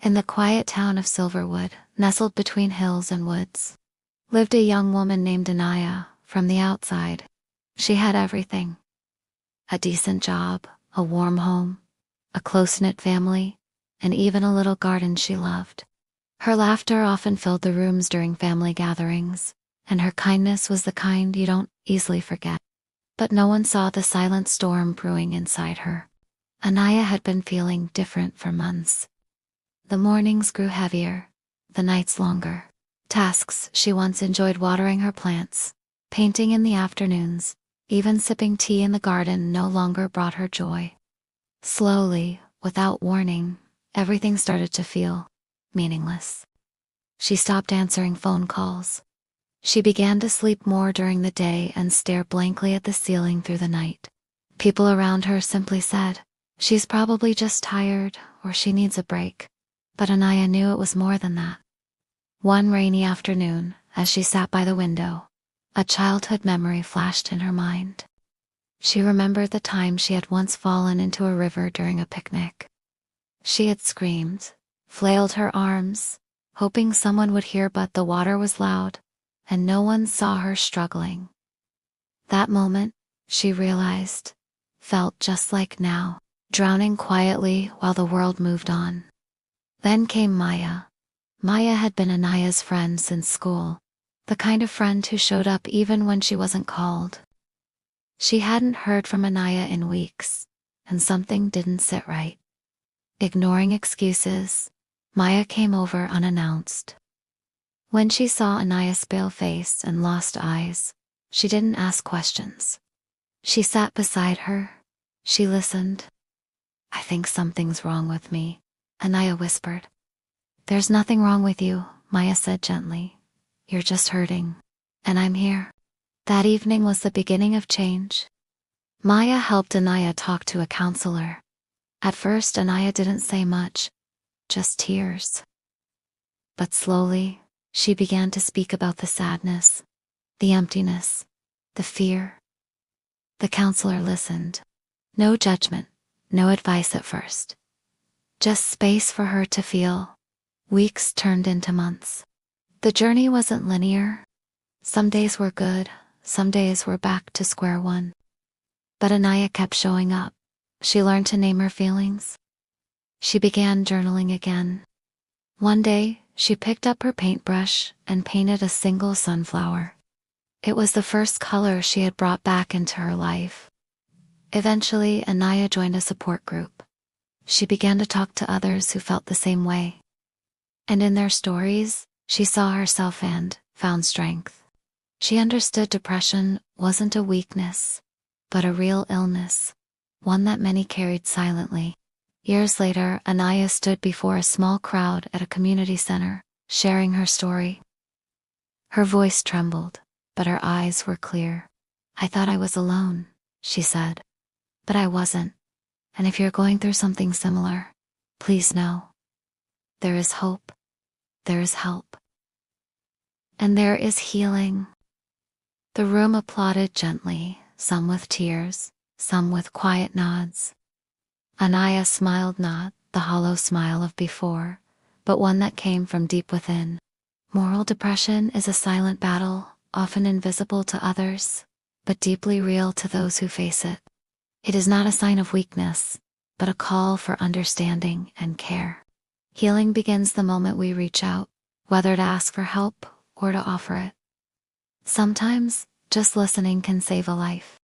In the quiet town of Silverwood, nestled between hills and woods, lived a young woman named Anaya. From the outside, she had everything: a decent job, a warm home, a close-knit family, and even a little garden she loved. Her laughter often filled the rooms during family gatherings, and her kindness was the kind you don't easily forget. But no one saw the silent storm brewing inside her. Anaya had been feeling different for months. The mornings grew heavier, the nights longer. Tasks she once enjoyed, watering her plants, painting in the afternoons, even sipping tea in the garden, no longer brought her joy. Slowly, without warning, everything started to feel meaningless. She stopped answering phone calls. She began to sleep more during the day and stare blankly at the ceiling through the night. People around her simply said, "She's probably just tired, or she needs a break." But Anaya knew it was more than that. One rainy afternoon, as she sat by the window, a childhood memory flashed in her mind. She remembered the time she had once fallen into a river during a picnic. She had screamed, flailed her arms, hoping someone would hear, but the water was loud, and no one saw her struggling. That moment, she realized, felt just like now, drowning quietly while the world moved on. Then came Maya. Maya had been Anaya's friend since school, the kind of friend who showed up even when she wasn't called. She hadn't heard from Anaya in weeks, and something didn't sit right. Ignoring excuses, Maya came over unannounced. When she saw Anaya's pale face and lost eyes, she didn't ask questions. She sat beside her. She listened. "I think something's wrong with me," Anaya whispered. "There's nothing wrong with you," Maya said gently. "You're just hurting. And I'm here." That evening was the beginning of change. Maya helped Anaya talk to a counselor. At first, Anaya didn't say much, just tears. But slowly, she began to speak about the sadness, the emptiness, the fear. The counselor listened. No judgment, no advice at first. Just space for her to feel. Weeks turned into months. The journey wasn't linear. Some days were good, some days were back to square one. But Anaya kept showing up. She learned to name her feelings. She began journaling again. One day, she picked up her paintbrush and painted a single sunflower. It was the first color she had brought back into her life. Eventually, Anaya joined a support group. She began to talk to others who felt the same way. And in their stories, she saw herself and found strength. She understood depression wasn't a weakness, but a real illness, one that many carried silently. Years later, Anaya stood before a small crowd at a community center, sharing her story. Her voice trembled, but her eyes were clear. "I thought I was alone," she said. "But I wasn't. And if you're going through something similar, please know. There is hope. There is help. And there is healing." The room applauded gently, some with tears, some with quiet nods. Anaya smiled, not the hollow smile of before, but one that came from deep within. Moral depression is a silent battle, often invisible to others, but deeply real to those who face it. It is not a sign of weakness, but a call for understanding and care. Healing begins the moment we reach out, whether to ask for help or to offer it. Sometimes, just listening can save a life.